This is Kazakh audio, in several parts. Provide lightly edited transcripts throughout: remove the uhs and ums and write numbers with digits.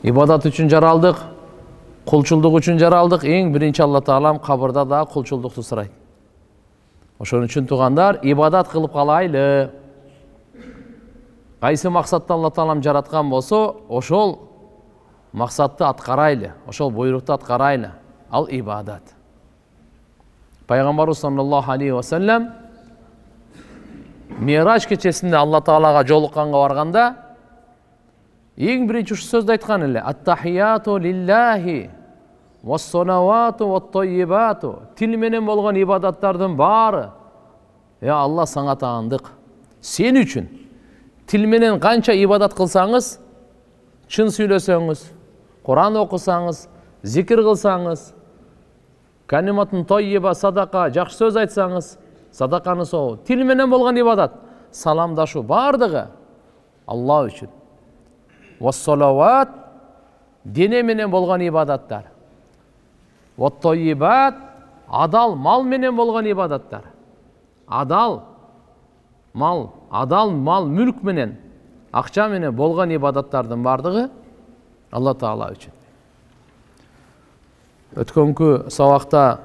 Ибадат үчүн жаралдык, кулчулдук үчүн жаралдык. Эң биринчи Алла Таалам кабырда да кулчулдукту сурайт. Ошон үчүн туугандар, ибадат кылып калайлы. Кайсы максатта Алла Таалам жараткан болсо, ошол максатты аткарайлы, ошол буйрукту аткарайлы. Ал ибадат. Пайгамбарыбыз саллаллаху алейхи ва саллям Мираж кечесинде Алла Таалага жолукканга барганда эң биринчи ушу сөздү айткан эле: «Ат-тахияту лиллахи вас-салавату ват-тойибату». Тил менен болгон ибадаттардын баары, Алла саңа таандык. Сен үчүн тил менен канча ибадат кылсаңыз, чын сүйлөсөңүз, Куран окусаңыз, зикир кылсаңыз, калиматун тойиба, садака, жакшы сөз айтсаңыз, садаканы соо, тил менен болгон ибадат, саламдашуу бардыгы Алла үчүн. Вас-салават, дене менен болгон ибадаттар. Ват-тойибат, адал мал менен болгон ибадаттар. Адал мал, мүлк менен, акча менен болгон ибадаттардын бардыгы Алла Таала үчүн. Өткөнкү сабакта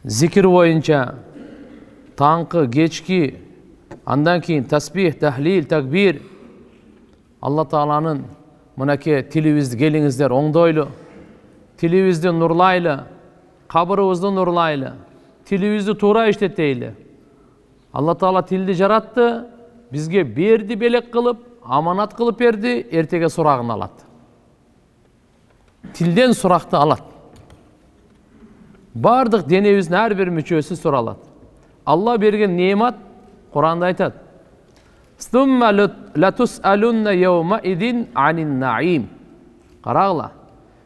зикир боюнча таңкы, кечки, андан кийин тасбих, тахлил, такбир, Алла Тааланын мынакей тилибизди келиңиздер оңдойлу, тилибизди нурлайлы, кабырыбызды нурлайлы, тилибизди туура иштетейли. Алла Таала тилди жаратты, бизге берди белек кылып, аманат кылып берди, эртеге сурагын алат. Тилден суракты алат. Бардык денебиздин ар бир мүчөсү суралат. Алла берген неемат, Куранда айтат: «Стумма латусалунна йаумаидин анин наим». Карагыла,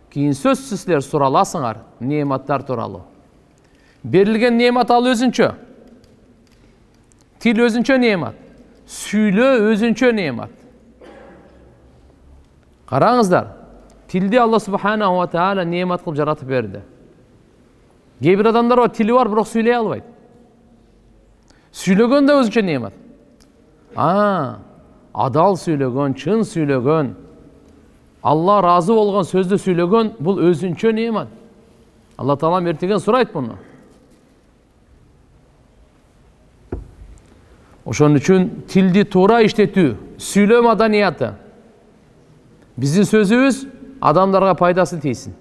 кийин сөзсүз силер сураласыңар неематтар тууралуу. Берилген неемат ал өзүнчө. Тил өзүнчө неемат. Сүйлөө өзүнчө неемат. Караңыздар, тилди Алла субханаху ва таала неемат кылып жаратып берди. Кээ бир адамдар тили бар, бирок сүйлөй албайт. Сүйлөгөн да өзүнчө неемат. Адал сүйлөгөн, чын сүйлөгөн, Алла разы болгон сөздү сүйлөгөн, бул өзүнчө неемат. Алла Таала эртеген сурайт муну. Ошон үчүн тилди туура иштетүү, сүйлөө маданияты. Биздин сөзүбүз адамдарга пайдасы тийсин.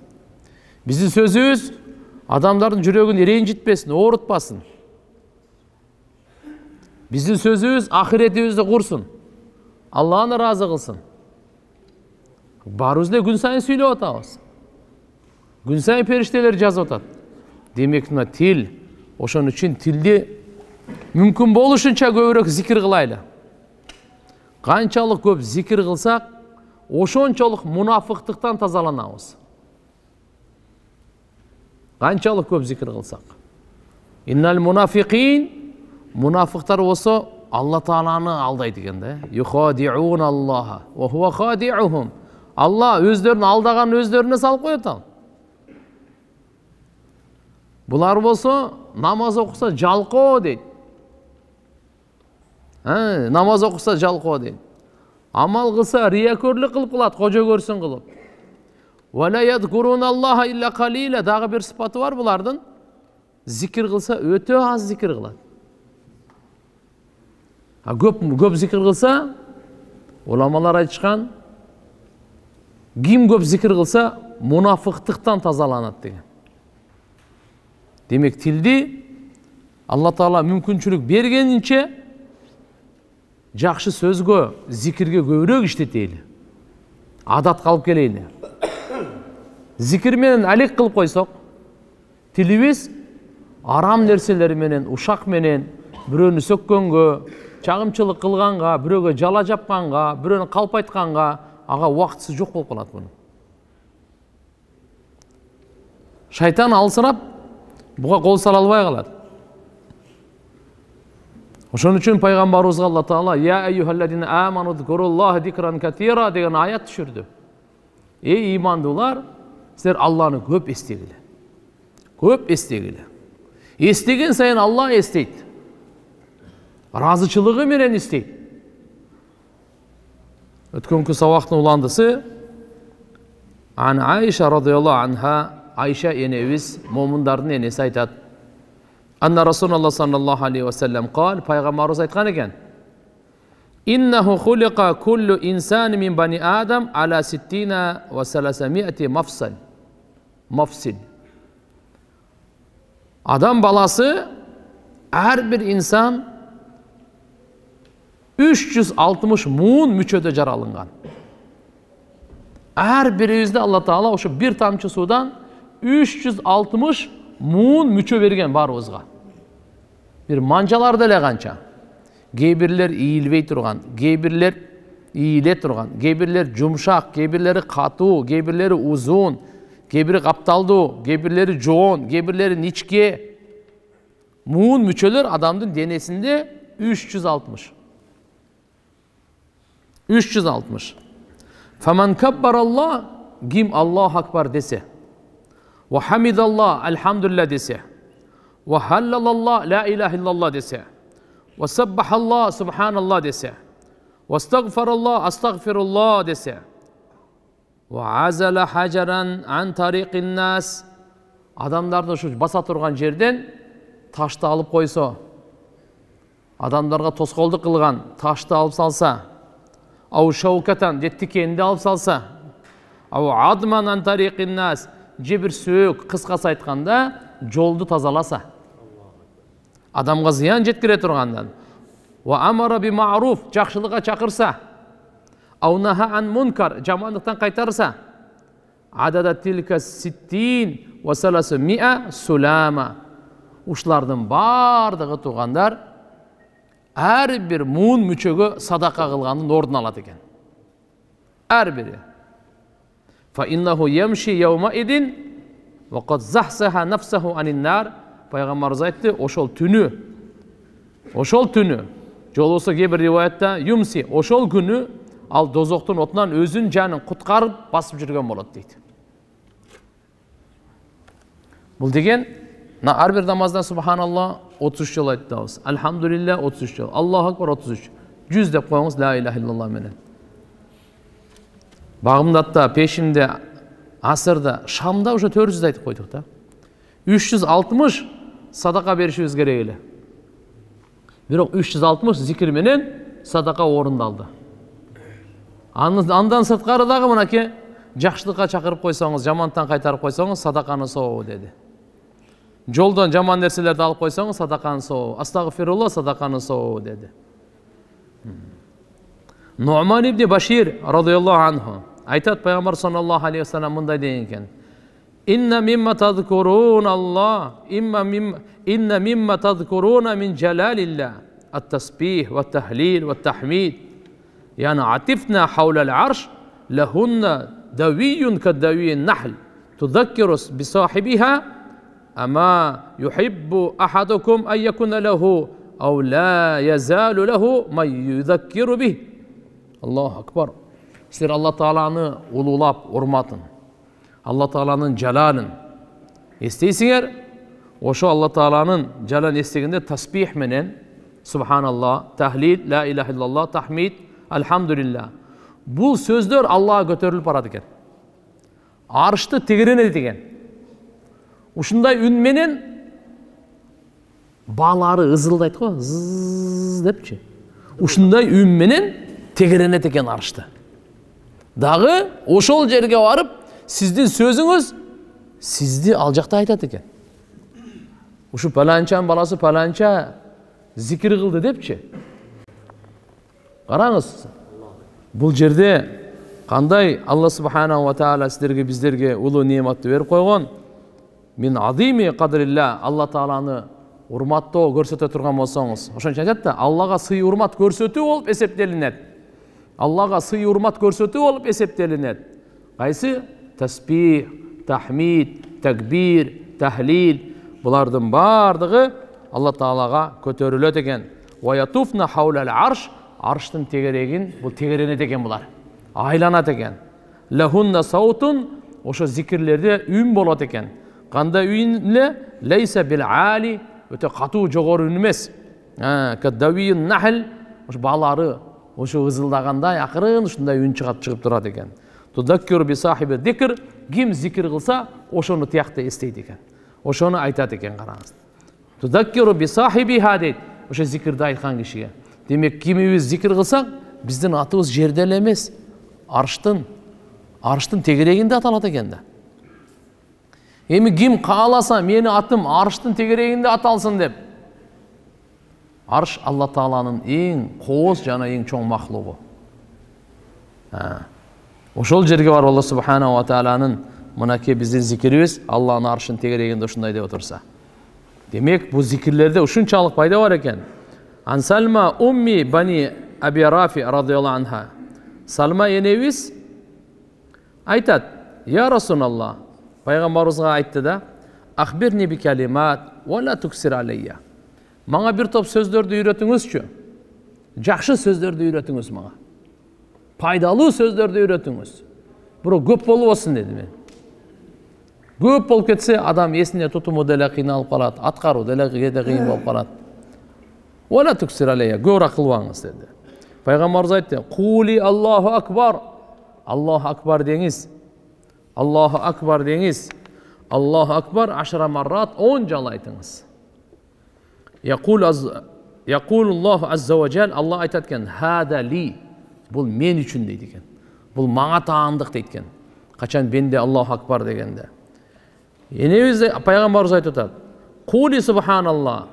Биздин сөзүбүз адамдардын жүрөгүн ренжитпесин, оорутпасын. Биздин сөзүбүз ахиретибизди курсун, Алланы разы кылсын. Барыбыз эле күн сайын сүйлөп атабыз. Күн сайын периштелер жазып атат. Демек мына тил, ошон үчүн тилди мүмкүн болушунча көбүрөөк зикир кылайлы. Канчалык көп зикир кылсак, ошончолук мунафыктыктан тазаланабыз. Канчалык көп зикир кылсак. Иннал мунафиқин, мунафыктар болсо Алла Тааланы алдайт экен да. Юхадиун Аллаха ва хува хадиухум. Алла өздөрүн алдаган өздөрүнө салып коет ал. Булар болсо намаз окуса жалкоо дейт. Намаз окуса жалкоо дейт. Амал кылса риякөрлүк кылып кылат, кожо көрсүн кылып. Ва ла ядкурун Аллаха илля калила, дагы бир сыпаты бар булардын. Зикир кылса өтө аз зикир кылат. Көп зикир кылса, уламалар айтышкан, ким көп зикир кылса, мунафыктыктан тазаланат деген. Демек тилди Алла Таала мүмкүнчүлүк бергенинче жакшы сөзгө, зикирге көбүрөөк иштетейли. Адат калып келейли. Зикир менен алек кылып койсок, тилибиз арам нерселер менен, ушак менен, бирөөнү сөккөнгө, чагымчылык кылганга, бирөөгө жала жапканга, бирөөнү калп айтканга, ага убактысы жок болуп калат муну. Шайтан алсырап, буга кол сала албай калат. Ошон үчүн пайгамбарыбызга Алла Таала «Я айюхаллазина аману зкуруллаха зикран катира» деген аят түшүрдү. Эй имандуулар, силер Алланы көп эстегиле. Көп эстегиле. Эстеген сайын Алла эстейт. разычылыгы менен истейт. Өткөнкү сабактын уландысы Ан Айша радиаллаху анха, Айша энебиз, момундардын энеси айтат. Анна Расулуллах саллаллаху алейхи ва саллям кал, пайгамбарыбыз айткан экен. Иннаху хулика куллу инсан мин бани Адам аля 60 ва 300 мафсил. Адам баласы, ар бир инсан 360 муун мүчөдө жаралынган. Ар бирибизде Алла Таала ошо бир тамчы судан 360 муун мүчө берген барыбызга. Бир манжалар деле канча. Кейбирлер ийилбей турган, кейбирлер ийиле турган, кейбирлер жумшак, кейбирлери катуу, кейбирлери узун, кейбири капталдуу, кейбирлери жоон, кейбирлери ничке. Муун мүчөлөр адамдын денесинде 360. 360. Фаман каббараллах, ким Аллаху акбар десе, ва хамидаллах, алхамдулилlah десе, ва халлалаллах, ла илаха иллаллах десе, ва саббахаллах, субханаллах десе, ва астагфараллах, астагфируллах десе, ва азала хажаран ан тарикин нас, адамдарды ушу баса турган жерден ташты алып койсо, адамдарга тоскоолдук кылган ташты алып салса, ау шаукатан тикенди алып салса, ау адман ан тарикин нас, же бир сөөк, кыскасы айтканда жолду тазаласа, адамга зыян жеткире тургандан, ва амара би ма'руф, жакшылыкка чакырса, ау наха ан мункар, жамандыктан кайтарса, адада тилка 60 ва 300 сулама. Ушулардын бардыгы туугандар ар бир муун мүчөгө садака кылгандын ордун алат экен. Ар бири. Фа иннаху ямши яума идин ва кад захсаха нафсаху анин нар. Пайгамбарыбыз айтты, ошол түнү, же болбосо кээ бир риваятта юмси, ошол күнү ал дозоктун отунан өзүнүн жанын куткарып басып жүргөн болот дейт. Бул деген ар бир намазда субханаллах 33 жол айтабыз. Алхамдулилlah 33 жол. Аллаху акбар 33. 100 деп коюңуз ла илаха иллаллах менен. Багымдатта, пешимде, асырда, Шамда уже 400 айтып койдук да. 360 садака беришибиз керек эле. Бирок 360 зикир менен садака орундалды. Андан сырткары дагы мынакей жакшылыкка чакырып койсоңуз, жамандыктан кайтарып койсоңуз, садаканын сообу деди. Жолдон жаман нерселерди алып койсоңуз, садаканын сообу. Астагфируллах, садаканын сообу деди. Нуъман ибн Башир радиаллаху анху айтат, пайгамбар саллаллаху алейхи ва саллям мындай деген экен. Инна мимма тадкурун Аллах, инна мимма тадкуруна мин жалалилlah, ат-тасбих ва тахлил ва тахмид. Yani atifna havlal arş lahunna daviyyun kaddaviyin nahl tuzakkirus bisahibiha ama yuhibbu ahadukum an yakuna lahu aw la yazalu lahu man yuzakkiru bih. Allahu akbar. Sizler Allah Taala'nı ululap urmatın. Allah Taala'nın celalın isteysinger. Oşo Allah Taala'nın celalını istegende tasbih menen subhanallah, tahlil, la ilahe illallah, tahmid, alhamdulillah. Бұл сөздер Аллаға көтеріліп барады екен. Арышты тегеренеді деген. Ушундай үнменен балары ызылдайды ғой, зыз депчи. Ушундай үнменен тегеренеді екен арышты. Дағы ошол жерге барып, сіздің сөзіңіз сізді ал жақта айтады екен. Ушу паланчан баласы паланча зикир кылды депчи. Караңыз. Бұл жерде қандай Алла субханаху ва таала сіздерге биздерге улуу неmatты берип койгон. Мин азими кадрилла, Алла тааланы урматтоо көрсөтө турган болсоңуз, ошончо айтат да, Аллага сый урмат көрсөтүү болуп эсептелинет. Аллага сый урмат көрсөтүү болуп эсептелинет. Кайсы? Тасбих, тахмид, такбир, тахлил, булардын бардыгы Алла таалага көтөрүлөт экен. Ва ятуфна хаулал арш, арштың тегерегин, бұл тегеренет екен бұлар. Айланат екен. Лахунна саутун, ошо зикирлерде үн болот екен. Кандай үнле? Лейса бил али, өтө катуу жогору үн эмес. Каддавиюн нахл, ушу балары ушу ызылдагандай акырын ушундай үн чыгып турат экен. Тудаккиру би сахиби зикр, ким зикир кылса, ошону тиякты эстейт экен. Ошону айтат экен, караңыз. Тудаккиру би сахибиха дейт, ошо зикирди айткан кишиге. Демек, кимибиз зикир кылсак, биздин атыбыз жерде эле эмес, арыштын тегерегинде аталат экен да. Эми ким кааласа мени атым арыштын тегерегинде аталсын деп. Арыш Алла Тааланын эң кооз жана эң чоң махлугу. Ошол жерге барып Алла Субхана ва Тааланын мынакей биздин зикирибиз Алланын аршын тегерегинде ушундай деп отурса. Демек, бул зикирлерде ушунчалык пайда бар экен. Ан Салма умми бани Аби Рафи радияллаху анха. Салма энебиз айтат: "Я Расулаллах, пайгамбарыбызга айтты да: "Ахбирни би калимат ва ла туксир алейя." Мага бир топ сөздөрдү үйрөтүңүзчү. Жакшы сөздөрдү үйрөтүңүз мага. Пайдалуу сөздөрдү үйрөтүңүз. Бирок көп болбосун деди мен. Көп болуп кетсе, адам эсине тутуму деле кыйналып калат, аткаруу деле кээде кыйын болуп калат. Ва ла туксир алейя, көбүрөөк кылбаңыз деди. Пайгамбарыбыз айтты: "Кули Аллаху акбар." Аллаху акбар деңиз. Аллаху акбар деңиз. Аллаху акбар 10 маррат 10 жолу айтыңыз. Якул Аллаху азза ва жал, Аллах айтат экен: "Хада ли." Бул мен үчүн дейт экен. Бул мага таандык дейт экен. Качан бенде Аллаху акбар дегенде. Энебиз пайгамбарыбыз айтып атат: "Кули субханаллах."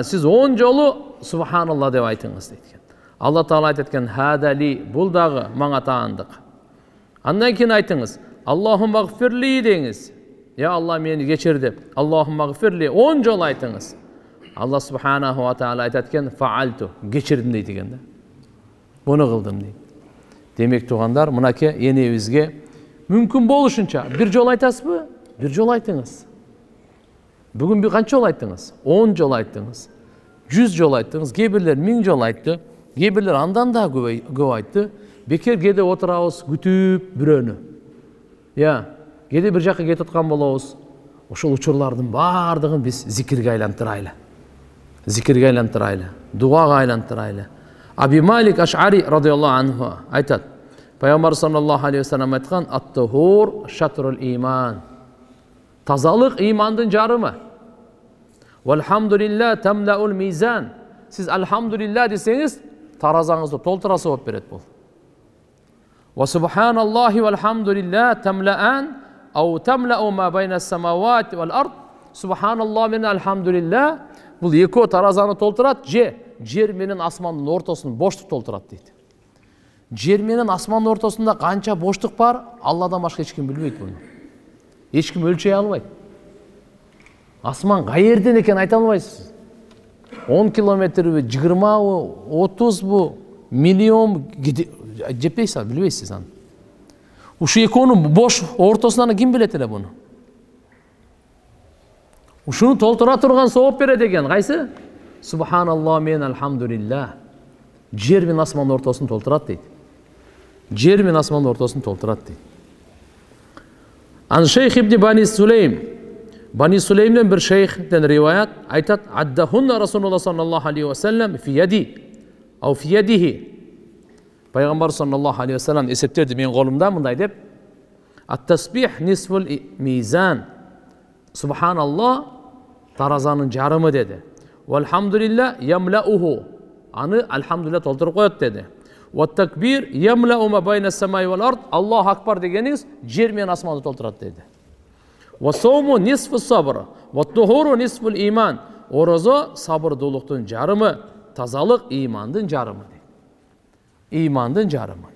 Сиз 10 жолу субханаллах деп айтыңыз дейт экен. Алла Таала айтат экен: "Хада ли." Бул дагы мага таандык. Андан кийин айтыңыз: "Аллахумма гфирли" деңиз. "Я Алла, мени кечир" деп. "Аллахумма гфирли" 10 жолу айтыңыз. Алла Субханаху ва Таала айтат экен: "Фаалту", кечирдим дейт экен да. Буну кылдым дейт. Демек, туугандар, мынакей энебизге мүмкүн болушунча бир жолу айтасызбы? Бир жолу айтыңыз. Бүгүн бир канча жолу айттыңыз? 10 жолу айттыңыз. 100 жолу айттыңыз. Кээ бирлер 1000 жолу айтты. Кээ бирлер андан да көп айтты. Бекер кээде отурабыз күтүп бирөөнү. Кээде бир жакка кетип аткан болобуз. Ошол учурлардын баардыгын биз зикирге айлантырайлы. Зикирге айлантырайлы. Дуага айлантырайлы. Аби Малик Аш'ари радияллаху анху айтат: Пайгамбар саллаллаху алейхи ва саллям айткан: "Ат-тухур шатрул иман." Тазалык имандын жарымы. "Валхамдулилла тамлаул мизан." Сиз алхамдулилла десеңиз, таразаңызды толтурасы болуп берет бул. "Ва субханаллахи валхамдулилла тамлаан ау тамлау ма байна самавати вал ард." Субханаллах менен алхамдулилла бул экөө таразаны толтурат, жер менен асмандын ортосун боштук толтурат дейт. Жер менен асмандын ортосунда канча боштук бар, Алладан башка эч ким билбейт буну. Эч ким өлчөй албайт. Асман каерден экен айта албайсыз. 10 километрби, 20бы, 30бы, миллион жетпейсиз, билбейсиз аны. Ушу экөөнүн бош ортосунан ким билет эле буну? Ушуну толтура турган сооп берет экен. Кайсы? Субханаллах мен алхамдулилла. Жер менен асмандын ортосун толтурат дейт. Жер менен асмандын ортосун толтурат дейт. Ан шейх ибн Бани Сулейм. Бани Сулеймден бир шейхтен риваят айтат: "Аддахунна Расулуллах саллаллаху алейхи ва саллям фи яди ау фи ядихи." Пайгамбар саллаллаху алейхи ва саллям эсептерди менин колумда мындай деп: "Ат-тасбих нисфул мизан." Субханаллах таразанын жарымы деди. "Валхамдулилла ямлауху." Аны алхамдулилла толтуруп коет деди. "Ват-такбир ямлау ма байна самай вал ард." Аллаху акбар дегениңиз жер менен асманды толтурат деди. "Ва-сауму нисфу сабр, ва-тухуру нисфул иман." Орозо сабырдуулуктун жарымы, тазалык имандын жарымы деди. Имандын жарымы.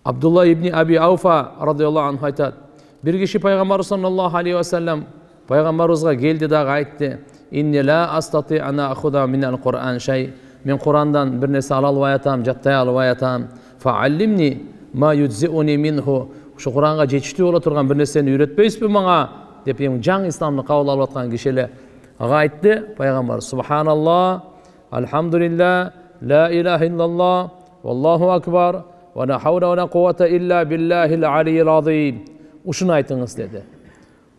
Абдулла ибн Аби Ауфа радияллаху анху айтат: "Бир киши пайгамбар саллаллаху алейхи ва саллям пайгамбарыбызга келди дагы айтты: "Инни ла астати ана ахуда минал Кур'ан шай." Мен Курандан бир нерсе ала албай атам, жаттай албай атам. "Фааллимни ма юджиуни минху." Ушу Куранга жетиштүү боло турган бир нерсени үйрөтпөйсүзбү мага деп жаңы исламды кабыл алып аткан киши эле ага айтты пайгамбар: "Субханаллах, алхамдулилла, ла илаха иллаллах, валлаху акбар, ва ла хаула ва ла куввата илля биллахил алийил азим." Ушуну айтыңыз деди.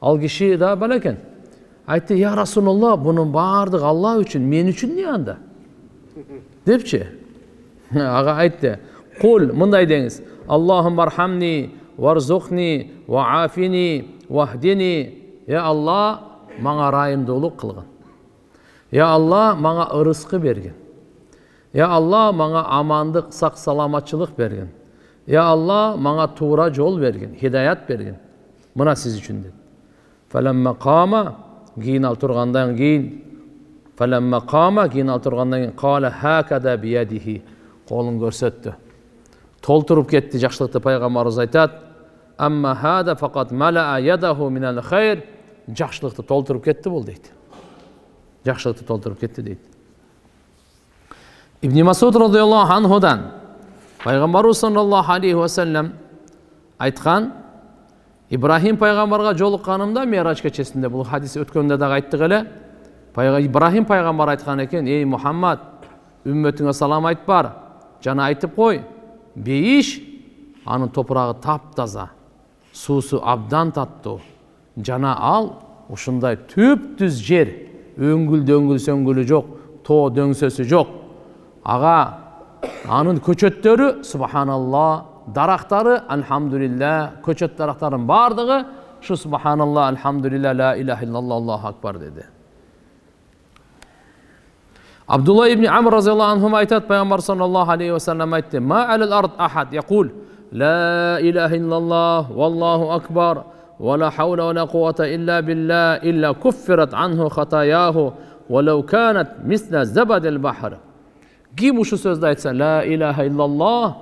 Ал киши да балекен. Айтты, я Расулалла, бұның бардығы Алла үшін, мен үшін не анда? Депші. Аға айтты, құл, мұндай деңіз, Аллахым архамни, варзухни, ваафини, вахдини. Я Алла, маңа райымдылық қылған. Я Алла, маңа ырысқы берген. Я Алла, маңа амандық, сақ саламатшылық берген. Я Алла, маңа тура жол берген, хидаят берген. Мұна сіз үшін деді. Фәләммә қама, кейін ал тұрғандан кейін, фәләммә қама, кейін ал тұрғандан кейін, қала хәкәдә биядихи, қолын көрсетті. Толтырып кетті, жақшылықты пайғамбарымыз айтады. Амма хада фақат мәләә ядаху минәл хайр, жақшылықты толтырып кетті бұл дейді. Жақшылықты толтырып кетті дейді. Ибн Масуд радиаллаху анхудан пайғамбарымыз саллаллаху алейхи ва саллям айтқан, Ибрахим пайғамбарға жолыққанымда Ми'раж кешесінде, бұл хадис өткенде дағы айттық әлі. Ибрахим пайғамбар айтқан екен, ей Мұхаммад, үмметіңе салам айт бар, жана айтып қой, бейіш, аның топырағы тап-таза, сусы абдан татты, жана ал, ушындай түп-түз жер, өңгіл сөңгілі жоқ, то дөңсөсі жоқ. Аға, анын көчөттөрү, субханалла, дарақтары, альхамдулилля, көчөт дарақтарын бардығы, шу субханалла, альхамдулилля, ла иляха иллаллах, Аллаху акбар деді. Абдулла ибн Амр разияллаху анху айтады, пайғамбар саллаллаху алейхи ва саллям айтты, ма алил ард ахад яқул, ла иляха иллаллах, валлаху акбар, ва ла хаула ва ла қуввата илля билля, илля куффират анху хатаяху, ва лау канат мисла забадил бахр. Ким ушу сөзді айтса, ла иляха иллаллах,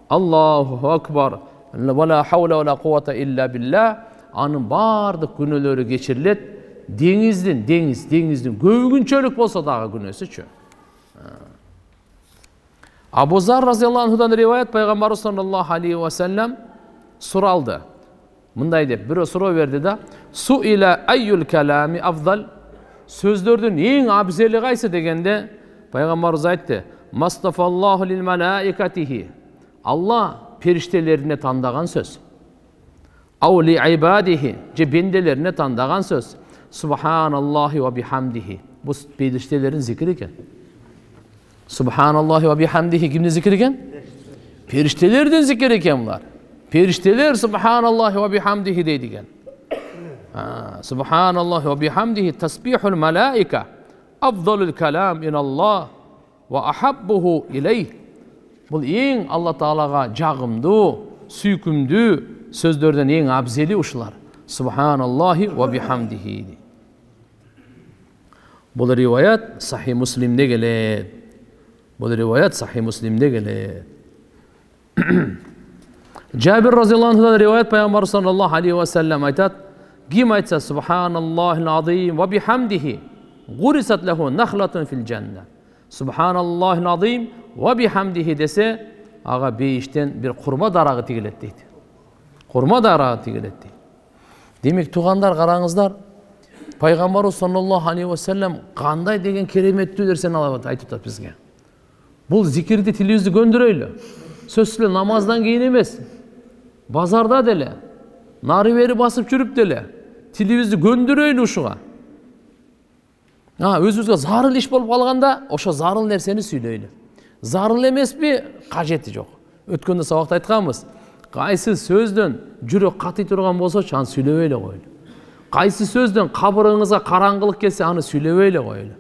Аллаху акбар, ва ла хаула ва ла қуввата илля билля, анын бардық күнөлөрү кечирилет, деңиздин көбүнчөлүк болса дагы күнөөсү чө. Абу Зар разияллаху анхудан риваят, пайгамбарыбыз саллаллаху алейхи ва саллям суралды. Мындай деп, бирөө суроо берди да, суила айюл калами афдал, сөздөрдүн эң абзели кайсы дегенде, пайгамбарыбыз айтты, мастафаллаху лил малаикатихи, Алла периштелерине тандаган сөз. Ау ли айбадихи, же бенделерине тандаган сөз. Субханаллахи ва бихамдихи. Бу периштелерин зикри экен. Субханаллахи ва бихамдихи кимдин зикри экен? Периштелердин зикри экен булар. Периштелер субханаллахи ва бихамдихи дейди экен. Субханаллахи ва бихамдихи тасбихул малаика. Афдалул калам иналлах ва ахаббуху илейх. Бұл ең Алла Таалаға жағымды, сүйкімді сөздерден ең абзели ушылар. Субханаллахи ва бихамдихи. Бұл риваят Сахи Муслимде келеді. Бұл риваят Сахи Муслимде келеді. Жабир разияллаху анхудан риваят, пайғамбар саллаллаху алейхи ва саллям айтады, ким айтса субханаллахил азим ва бихамдихи, гурисат лаху нахлатун фил жанна. Субханаллахил азим ва бихамдихи десе, аға бейіштен бір құрма дарағы тигелет дейді. Құрма дарағы тигелет дейді. Демек, туғандар қараңыздар, пайғамбару саллаллаху алейхи ва саллям қандай деген кереметтүү нәрсені айтып жатыр бізге. Бұл зикирді тілімізді көндірөйлі. Сөзсіз намаздан кейін емес. Базарда деле, нары бері басып жүріп деле, тілімізді көндірөйлі ушуға. Өзімізге зарыл иш болып қалғанда, ошо зарыл нәрсені сүйлөйлі. Зарыл емес пе, қажеті жоқ. Өткенде сабақта айтқанбыз, қайсы сөзден жүрек қати тұрған болса, аны сүйлөбөйлө қойлы. Қайсы сөзден қабырыңызға қараңғылық келсе, аны сүйлөбөйлө қойлы.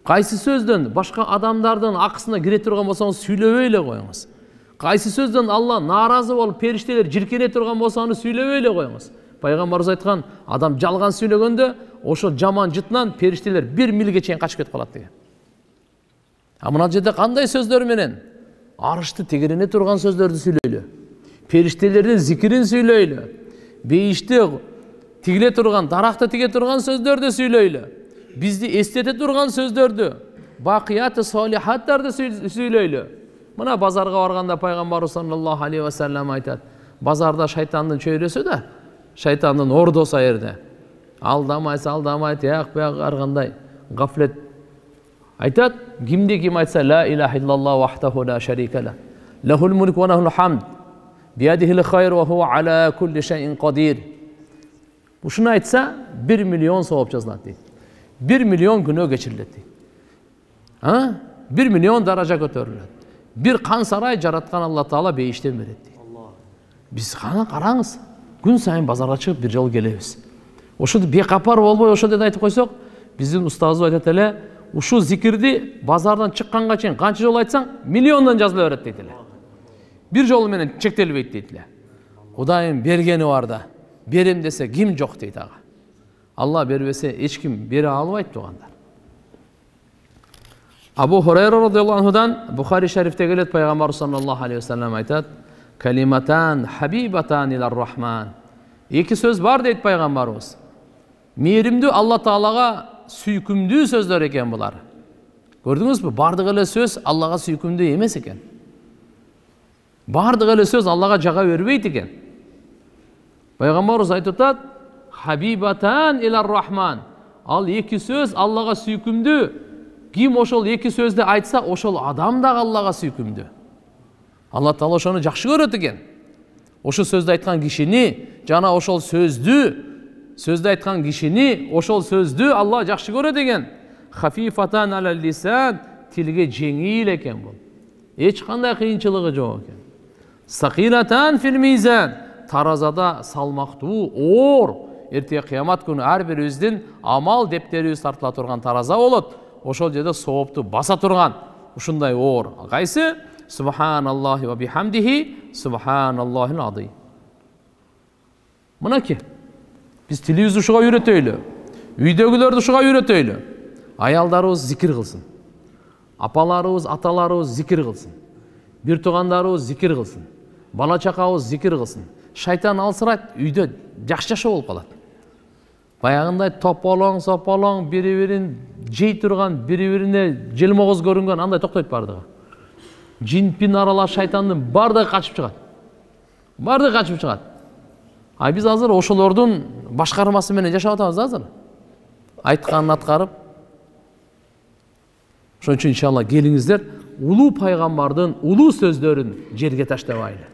Қайсы сөзден башқа адамдардың ақысына кіре тұрған болса, аны сүйлөбөйлө қойыңыз. Қайсы сөзден Алла наразы болып, періштелер жиркене тұрған болса, аны сүйлөбөйлө қойыңыз. Пайғамбарымыз айтқан, адам жалған сүйлөгөндө, ошо жаман жытынан періштелер 1 милге чейин качып кетип калат деген. Мына жерде кандай сөздөр менен? Арышты тегерене турган сөздөрдү сүйлөйлү. Периштелердин зикирин сүйлөйлү. Бейишти тигиле турган, даракты тиге турган сөздөрдү сүйлөйлү. Бизди эстете турган сөздөрдү, бакыяты солихаттарды сүйлөйлү. Мына базарга барганда пайгамбарыбыз саллаллаху алейхи ва саллям айтат, базарда шайтандын чөйрөсү да, шайтандын ордосу аерде. Алдамайса, як бияк аргандай гафлет. Айтат, кимде ким айтса, ла иляха иллаллах вахдаху ла шарика ла, лахул мулк ва лахул хамд, биядихил хайр ва хува ала кулли шайин кадир. Ушуну айтса 1 миллион сауап жазылат дейт. 1 миллион күнөө кечирилет дейт. 1 миллион даража көтөрүлөт. Bir kan saray жараткан Алла Таала бейиштен берет дейт. Биз караңыз, күн сайын базарга чыгып бир жолу келебиз. Ошоду бекапар болбой ошо деп айтып койсок, биздин устазыбыз айтат эле, ушул зикирди базардан чыкканга чейин канча жолу айтсаң, миллиондон жазыла берет дейт эле. Бир жолу менен чектелбейт дейт эле. Кудайым бергени бар да, берем десе ким жок дейт ага. Алла бербесе эч ким бере албайт тугандар. Абу Хурайра радиаллаху анхудан Бухари шарифте келет, пайгамбар саллаллаху алейхи ва саллям айтат: "Калиматан хабибатан илар рахман." Эки сөз бар дейт пайгамбарыбыз. Мээримдүү Алла Таалага сүйкүмдүү сөздөр экен булар. Көрдүңүзбү? Бардык эле сөз Аллага сүйкүмдүү эмес экен. Бардык эле сөз Аллага жага бербейт экен. Пайгамбарыбыз айтып атат: "Хабибатан илар рахман." Ал эки сөз Аллага сүйкүмдүү. Ким ошол эки сөздү айтса, ошол адам да Аллага сүйкүмдүү. Алла Таала ошону жакшы көрөт экен. Ошол сөздү айткан кишини, жана ошол сөздү айткан кишини, ошол сөздү Алла жакшы көрөт экен. Хафифатан алал лисан, тилге жеңил экен бул. Эч кандай кыйынчылыгы жок экен. Сакилатан фил мизан, таразада салмактуу, оор. Эртеге кыямат күнү ар бирибиздин амал дептерибиз тартыла турган тараза болот. Ошол жерде соопту баса турган ушундай оор. Кайсы? Субханаллахи ва бихамдихи, субханаллахил азим. Мынакей, биз тилибизди ушуга үйрөтөйлү. Үйдөгүлөрдү ушуга үйрөтөйлү. Аялдарыбыз зикир кылсын. Апаларыбыз, аталарыбыз зикир кылсын. Бир туугандарыбыз зикир кылсын. Бала чакабыз зикир кылсын. Шайтан алсырайт, үйдө жакшы жашоо болуп калат. Баягындай тополоң, сополоң, бири-бирин жей турган, бири-бирине желмогоз көрүнгөн, андай токтойт бардыгы. Жин-пин аралаш шайтандын бардыгы качып чыгат. Бардыгы качып чыгат. А биз азыр ошолордун башкармасы менен жашап атабыз азыр. Айтканын аткарып. Ошон үчүн иншалла келиңиздер, улуу пайгамбардын улуу сөздөрүн жерге таштабайлы.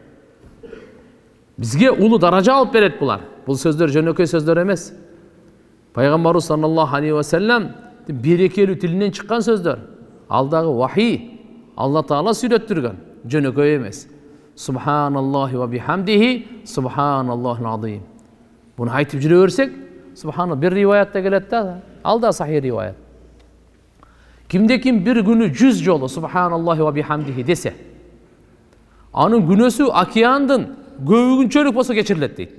Бизге улуу даража алып берет булар. Бул сөздөр жөнөкөй сөздөр эмес. Пайгамбарыбыз саллаллаху алейхи ва саллям берекелүү тилинен чыккан сөздөр. Алдагы вахий, Алла Таала сүйлөттүргөн, жөнөкөй эмес. Субханаллахи ва бихамдихи, субханаллахил азим. Буну айтып жүрө берсек, субхана бир риваятта келет да, алда сахih риваят. Кимде ким бир күнү 100 жолу субханаллахи ва бихамдихи десе, анын күнөөсү океандын көбүгүнчөлүк болсо кечирилет дейт.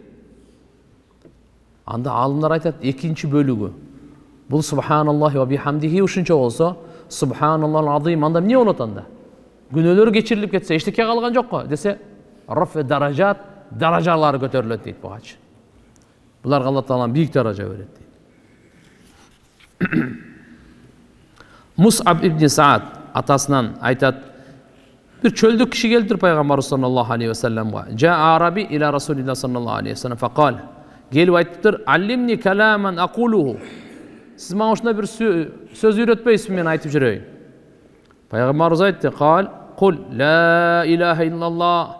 Анда алымдар айтат, экинчи бөлүгү. Бул субханаллахи ва бихамдихи ушунча болсо, субханаллахил азим анда эмне болот анда? Күнөөлөр кечирилип кетсе, эчтеке калган жокко десе, раф даражат, даражалары көтөрүлөт дейт бугач. Буларга Алла Таала бийик даража берет дейт. Мус'аб ибн Саад атасынан айтат, bir çöldük kişi geldir Peygamber sallallahu aleyhi ve sellem'e. Ca Arabi ila Resulillah sallallahu aleyhi ve sellem faqal. Gelip aytıptır, allimni kalaman aquluhu. Siz bana şuna bir söz öğretmeyiniz, men aytıp жүрөйүн. Peygamberimiz aytdı, qal, qul la ilahe illallah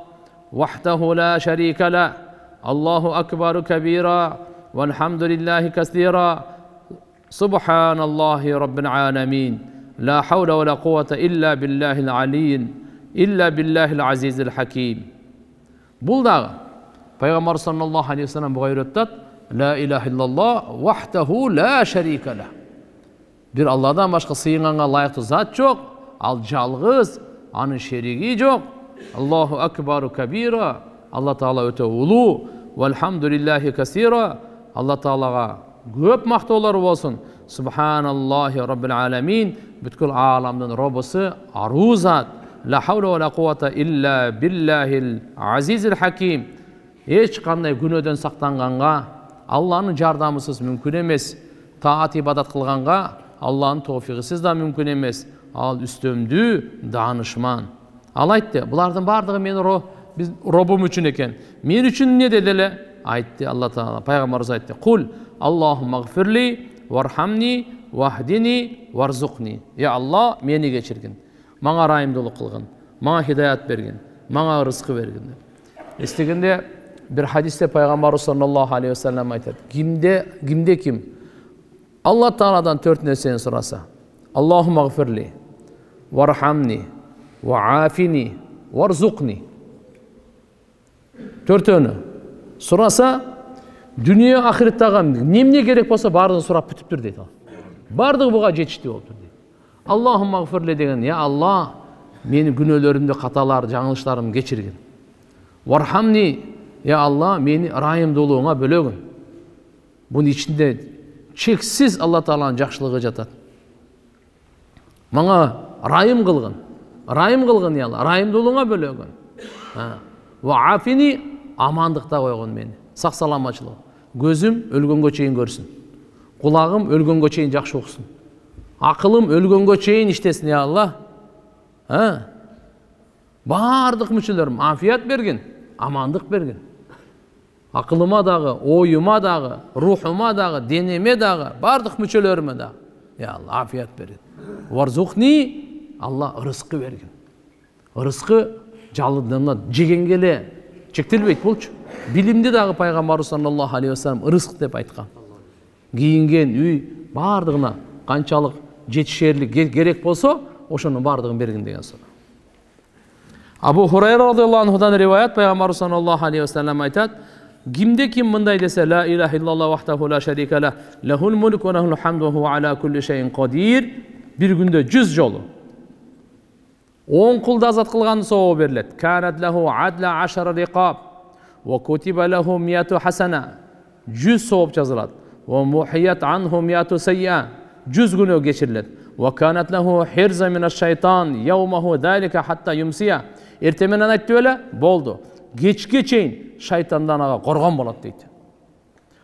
vahdahu la şerike la. Allahu akbaru kabira velhamdülillahi kasira. Subhanallahi rabbil alamin. La havle ve la kuvvete illa billahil aliyin. İlla billahil azizil hakim. Bul dağı Peygamber sallallahu aleyhi ve sellem buğa öğrettat. La ilahe illallah vahdehu la şerike lah. Bir Allah'dan başka sığınğanğa layıklı zat yok. Al жалғыз, anın şeriki yok. Allahu akbaru kabira. Allah Taala öte ulu. Velhamdülillahi kasira. Allah Taala'ga köp maqtovlar bolsun. Subhanallahi rabbil alamin. Bütkül alamdın Rabbisi aruz zat. La havle ve la kuvvete illa billahil azizil hakim. Hiç kanday günödөн saqtanганга Allah'ın jardamısız mümkün emes. Taat ibadat kılganга Allah'ın tawfigisiz da mümkün emes. Al üstümdü danışman. Al aytdı, bulardan bardığı meni biz Rabbim üçün eken. Men üçün ne dedile? Aytdı Allah Taala. Peygamberimiz aytdı. Kul Allahumma gfirli varhamni vahdini varzuqni. Ya Allah meni geçirgin. Mağa rayımdılık kılgın. Mağa hidayat bergin. Mağa rızkı bergin. Estegende bir hadiste Peygamberimiz sallallahu aleyhi ve sellem aytadi. Kimde kim Allah Taala'dan 4 narsani so'rasa, Allohumma g'firli, varhamni, va'afini, varzuqni. 4'ünü sorasa, dünya ahiretdaga nemne gerek bolsa bardığını sorap бүтүптүр дейт ал. Бардығы буга жетиштүү болуптур дейт. Аллахумма гфирли деген, я Алла, менин күнөөлөрүмдү, каталар, жаңылыштарымды кечиргин. Вархамни, я Алла, мени ырайымдуулугуңа бөлөгүн. Бунун ичинде чексиз Алла Тааланын жакшылыгы жатат. Мага ырайым кылгын, я Алла, ырайымдуулугуңа бөлөгүн. Ва афини, амандыкта койгон мени, сак саламатчылык. Көзүм өлгөнгө чейин көрсүн. Кулагым өлгөнгө чейин жакшы уксун. Акылым өлгөнгө чейин иштесин, я Алла. Бардык мүчөлөрүм афият бергин, амандык бергин. Акылыма дагы, оюма дагы, рухума дагы, денеме дагы, бардык мүчөлөрүмө дагы. Я Алла, афият бергин. Варзухни, Алла ырыскы бергин. Ырыскы жалындыны жегенге эле чектелбейт болчу. Билимди дагы Пайгамбарыбыз саллаллаху алейхи ва саллям ырыск деп айткан. Кийинген үй бардыгына канчалык жетишерлик керек болсо, ошонун бардыгын бергин деген суроо. Абу Хурайра радыйаллаху анхудан риваят, Пайгамбарыбыз саллаллаху алейхи ва саллям айтат, кимде ким мындай десе, ла илаха иллаллаху вахдаху ла шарика лах, лахул мулк ва лахул хамду ва хува аля кулли шайин кадир, бир күндө 100 жолу 10 кулду азат кылган сообу берилет. Канат лаху адла 10 риқаб ва кутиба лаху 100 хасана, 100 сооб жазылат. Ва мухият анху 100 сайя, 100 күнөө кечирилет. Ва канат лаху хирза минаш шайтан яумаху далика хатта юмсия, эртең менен айтты эле, болду. Кечке чейин шайтандан ага коргон болот дейт.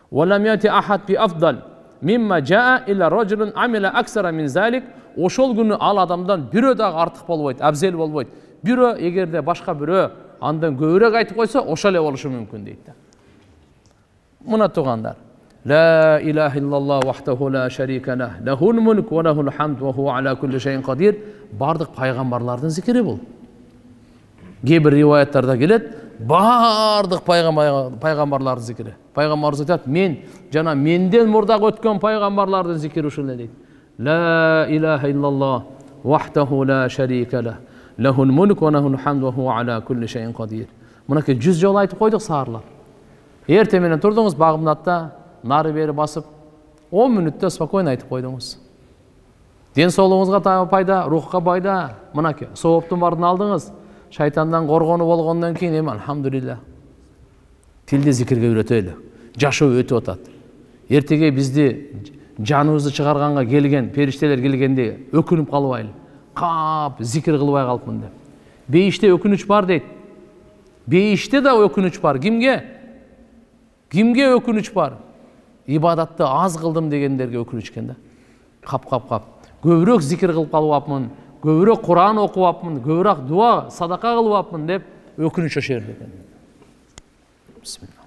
Ва лам яти ахад би афдал мимма жаа illa rajulun amila aksara min zalik, ошол күнү ал адамдан бирөө дагы артык болбойт, абзел болбойт. Бирөө эгерде башка бирөө андан көбүрөөк айтып койсо, ошол эле болушу мүмкүн дейт. Мына туугандар, ла илаха иллаллах вахдаху ла шарика лах, лахул мулк ва лахул хамд ва хува аля кулли шайин кадир, бардык пайгамбарлардын зикри бул. Кээ бир риваяттарда келет, бардык пайгамбарлардын зикри. Пайгамбарыбыз айтат, мен жана менден мурдагы өткөн пайгамбарлардын зикри ушул эле дейт. لا إله إلا الله وحده لا شريك له له الملك وله الحمد وهو على كل شيء قدير. Мынакей 100 жолу айтып койдук саарлар. Эртең менен турдуңуз багымнатта, нары бери басып, 10 мүнөттө спокойно айтып койдуңуз. Ден соолугуңузга пайда, рухка пайда. Мынакей сооптун барын алдыңыз. Шайтандан коргону болгондон кийин эми алхамдулилlah. Тилди зикирге үйрөтөлү. Жашоо өтүп атат. Эртеге бизди жаныбызды чыгарганга келген периштелер келгенде өкүнүп калбайлы. Кап зикир кылбай калыпмын деп. Бейиште өкүнүч бар дейт. Бейиште да өкүнүч бар. Кимге? Кимге өкүнүч бар? Ибадатты аз кылдым дегендерге өкүнүч экен да. Кап. Көбүрөөк зикир кылып калбапмын, көбүрөөк Куран окубапмын, көбүрөөк дуа, садака кылбапмын деп өкүнүч ошол жерде экен. Бисмилlah.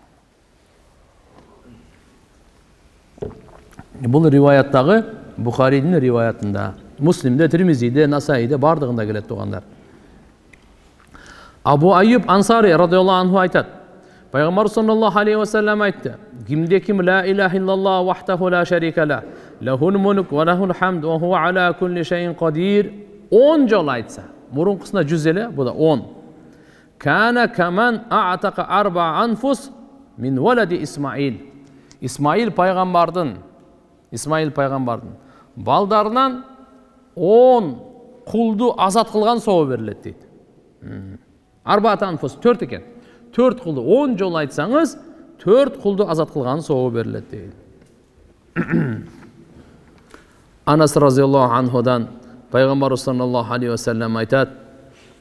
Бұл риваяттағы Бухаридин риваятында, Муслимде, Тирмизиде, Насаиде бардығында келет туғандар. Абу Айюб Ансари радиаллаху анху айтат, Пайғамбар саллаллаху алейхи ва саллям айтты, кимде ким ла илаха иллаллах вахдаху ла шарика ла, лахул мулк ва лахул хамд ва хува аля кулли шайин кадир, 10 жол айтса, мурункусунда 100 эле, бу да 10. Кана каман а'таqa 4 анфус мин валади Исмаил. Исмаил пайгамбардын балдарынан 10 кулду азат кылган сообу берилет дейт. 4 анфус 4 экен. 4 кулду 10 жол айтсаңыз, 4 кулду азат кылган сообу берилет дейт. Анас разияллаху анхудан Пайгамбар саллаллаху алейхи ва саллям айтат,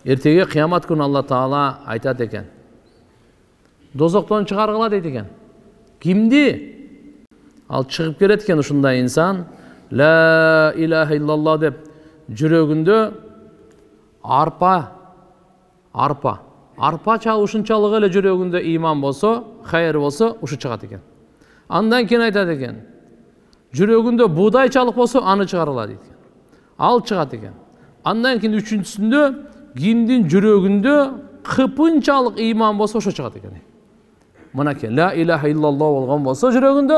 эртеге кыямат күнү Алла Таала айтат экен. Дозоктон чыгаргыла дейт экен. Кимди? Ал чыгып келет экен ушундай инсан, ла илаха иллаллах деп жүрөгүндө арпа ушунчалык эле жүрөгүндө иман болсо, хайыр болсо, ушу чыгат экен. Андан кийин айтат экен, жүрөгүндө буудайчалык болсо, аны чыгарыла дейт. Ал чыгат экен. Андан кийин үчүнчүсүндө кимдин жүрөгүндө кыпынчалык иман болсо, ошо чыгат экен. мынакей ла иляха иллаллах болгон болсо жүрөгүндө,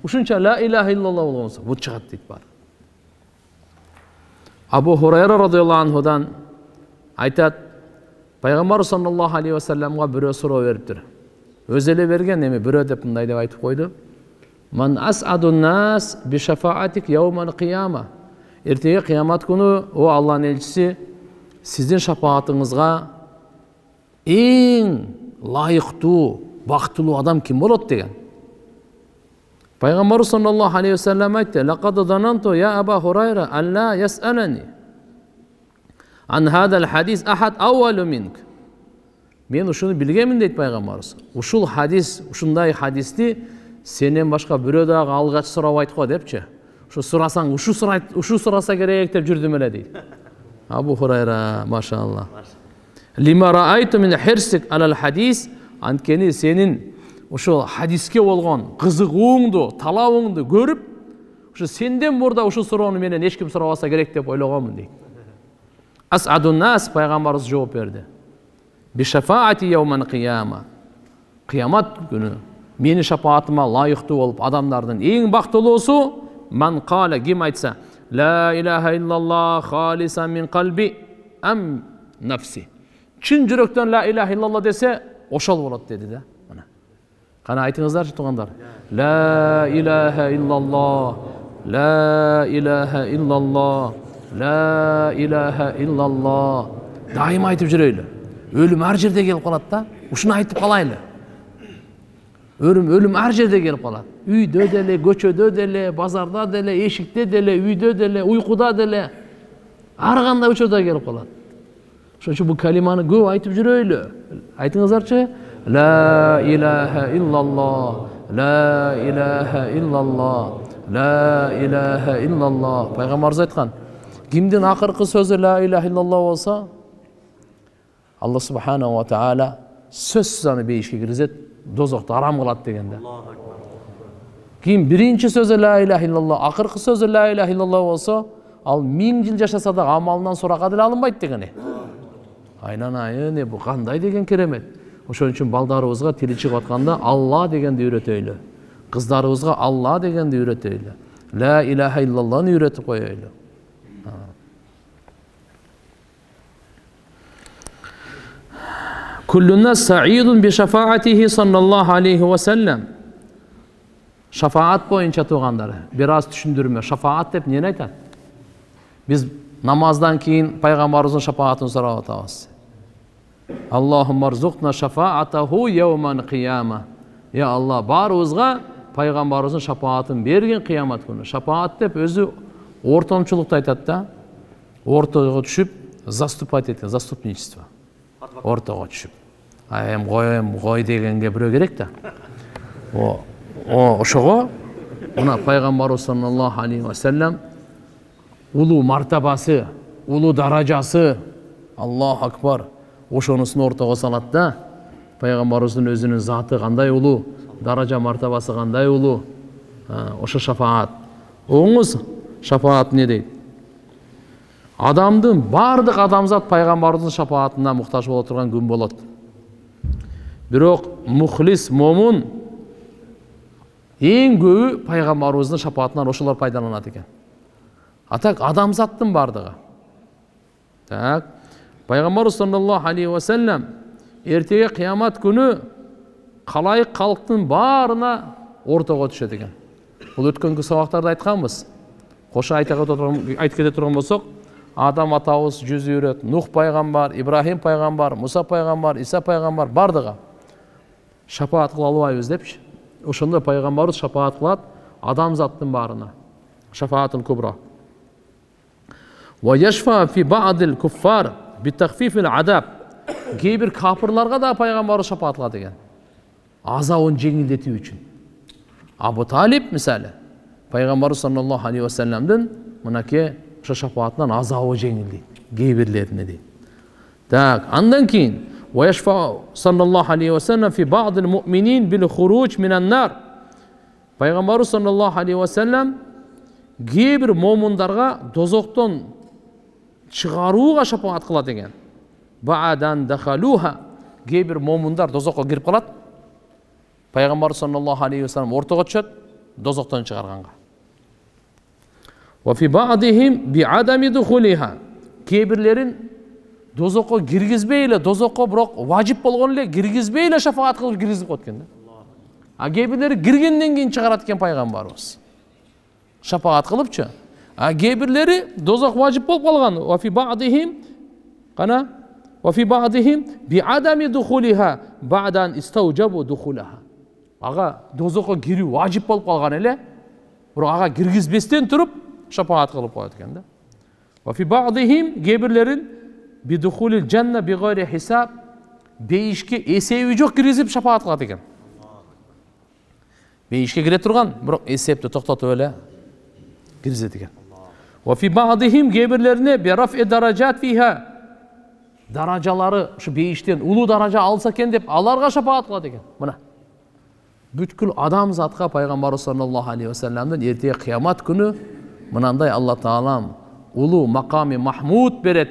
ушунча ла иляха иллаллах болгон болсо бут чыгат дейт бар. Абу Хурайра радыйаллаху анхудан айтат, пайгамбар саллаллаху алейхи ва салламга бирөө суроо бериптир. Өз эле берген, эми бирөө деп мындай деп айтып койду. Ман ас'адун нас би шафаатик яумал кияма. Эртеге кыямат күнү, о Аллахнын элчиси, сиздин шафаатыңызга эң лайыктуу, бактылуу адам ким болот деген. Пайгамбар саллаллаху алейхи ва саллам айтты: "Лакад зананту я Аба Хурайра алла яс'алани ан хадал хадис ахад аввалу минк." Мен ушуну билгенмин дейт пайгамбарыбыз. Ушул хадис, ушундай хадисти сенен башка бирөө дагы алгач сурабайт го депчи. Ушу сурасаң, ушу сураса керек деп жүрдүм эле дейт. Абу Хурайра, машалла. Лима раайту мин хирсик алал хадис, анткени сенин ушул хадиске болгон кызыгууңду, талабыңды көрүп, ушу сенден мурда ушул суроону менен эч ким сурабаса керек деп ойлогонмун дейт. Ас'адун нас, пайгамбарыбыз жооп берди. Би шафаати яуман кияма. Кыямат күнү менин шафаатыма лайыктуу болуп адамдардын эң бактылуусу ман кала, ким айтса ла иляха иллаллах халисан мин калби ам нафси. Чын жүрөктөн ла иляха иллаллах десе ошол болот деди да. Кана айтыңыздарчы туугандар. Ла иляха иллаллах, ла иляха иллаллах, ла иляха иллаллах. Дайым айтып жүрөйлү. Өлүм ар жерде келип калат да. Ушуну айтып калайлы. Өлүм ар жерде келип калат. Үйдө деле, көчөдө деле, базарда деле, эшикте деле, үйдө деле, уйкуда деле. Ар кандай учурда келип калат. Ошон үчүн бул калиманы көп айтып жүрөйлү. Айтыңыздарчы. Ла иляха иллаллах, ла иляха иллаллах, ла иляха иллаллах. Пайгамбарыбыз айткан, кимдин акыркы сөзү ла иляха иллаллах болсо, Алла субханаху ва таала сөзсүз аны бейишке киргизет, дозокту арам кылат дегенде. Ким биринчи сөзү ла иляха иллаллах, акыркы сөзү ла иляха иллаллах болсо, ал 1000 жыл жашаса да амалынан суракка деле алынбайт дегени. Айнанайын, бу кандай деген керемет. Ошон үчүн балдарыбызга тили чыгып атканда Алла дегенди үйрөтөйлү. Кыздарыбызга Алла дегенди үйрөтөйлү. Ла иляха иллаллахны үйрөтүп коёйлу. Куллуна саидун би шафаатихи саллаллаху алейхи ва саллам. Шафаат боюнча туугандар, бир аз түшүндүрмө. Шафаат деп эмнени айтат? Биз намаздан кийин пайгамбарыбыздын шафаатын сурап атабыз. Аллахумма рзукна шафаатаху яуман кияма. Я Алла, барыбызга пайгамбарыбыздын шафаатын берген кыямат күнү. Шафаат деп өзү ортомчулукту айтат да. Ортого түшүп, заступать эткен, заступничество. Ортого түшүп. Эм кой дегенге бирөө керек да. Ошого мына пайгамбарыбыз саллаллаху алейхи ва саллам улуу мартабасы, улуу даражасы, Аллаху акбар, ошонусун ортого салат да. Пайгамбарыбыздын өзүнүн заты кандай улуу, даража мартабасы кандай улуу. Ошо шафаат. Оңуз шафаат эмне дейт? Адамдын бардык адамзат пайгамбарыбыздын шафаатына муктаж боло турган күн болот. Бирок мухлис, момун эң көбү пайгамбарыбыздын шафаатынан ошолор пайдаланат экен. Атак адамзаттын бардыгы. Так, пайгамбарыбыз саллаллаху алейхи ва саллам эртеге кыямат күнү калайык калктын баарына ортого түшөт экен. Бул өткөнкү сабактарда айтканбыз. Кошо айтып кете турган болсок, Адам атабыз жүз үйрөт, Нух пайгамбар, Ибрахим пайгамбар, Муса пайгамбар, Иса пайгамбар бардыгы шафаат кыла албайбыз депчи. Ошондо пайгамбарыбыз шафаат кылат адамзаттын баарына. Шафаатул кубра. Ва яшфа фи ба'дил куффар би тахфифил адаб. Кейбир капырларга да пайгамбарыбыз шафаат кылат экен. Азабын жеңилдетүү үчүн. Абу Талиб мисалы, пайгамбарыбыз саллаллаху алейхи ва салламдын мынакей ошо шафаатынан азабы жеңилди. Кейбирлерине дейт. Так, андан кийин ва яшфа саллаллаху алейхи ва саллам фи ба'дил муъминин бил хуруж минан нар. Пайгамбарыбыз саллаллаху алейхи ва саллам кейбир момундарга дозоктон чыгарууга шафаат кылат экен. Ба'дан дахалуха. Кейбир момундар дозокко кирип калат. пайгамбар саллаллаху алейхи ва саллям ортого түшөт дозоктон чыгарганга. Ва фи ба'дихим би'адами духулиха. Кейбирлерин дозокко киргизбей эле, дозокко бирок важип болгон эле киргизбей эле шафаат кылып киргизип коет экен да. А кейбирлери киргенден кийин чыгарат экен пайгамбарыбыз. Шафаат кылыпчы. А кейбирлери дозок важип болуп калган. Ва фи ба'дихим кана ва фи ба'дихим би'адами духулиха ба'дан истаужабу духулаха. Ага дозокко кирүү важип болуп калган эле, бирок ага киргизбестен туруп шафаат кылып коет экен да. Ва фи ба'дихим кейбирлерин бидухулил жанна бигайри хисаб, бейишке эсеби жок киргизип шафаат кылат экен. Бейишке кире турган, бирок эсепти токтотуп эле киргизет экен. Ва фи ба'дихим кейбирлерине бирафи даражат фиха, даражалары ушу бейиштен улуу даража алса экен деп аларга шафаат кылат экен. Мына бүткүл адамзатка пайгамбар саллаллаху алейхи ва салламдын эртеги кыямат күнү мынандай Алла таалам улуу маками махмуд берет.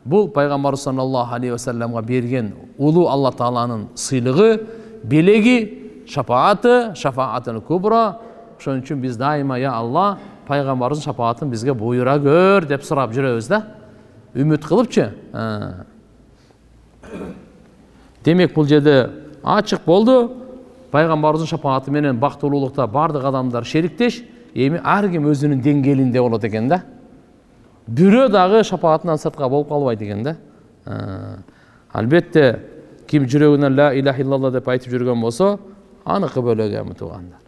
Бул пайгамбар саллаллаху алейхи ва салламга берген улуу Алла тааланын сыйлыгы, белеги, шафаатын кубра. Ошон үчүн биз дайыма я Алла пайгамбарыбыздын шафаатын бизге буйра көр деп сурап жүрөбүз да. Үмүт кылыпчы. Демек бул жерде ачык болду. Пайгамбарыбыздын шафааты менен бактылуулукта бардык адамдар шериктеш, эми ар ким өзүнүн деңгээлинде болот экен да. Бирөө дагы шафаатынан сыртка болуп калбайт экен да. Албетте ким жүрөгүнөн ла илаха иллалла деп айтып жүргөн болсо, аныкы бөлөгө туугандар.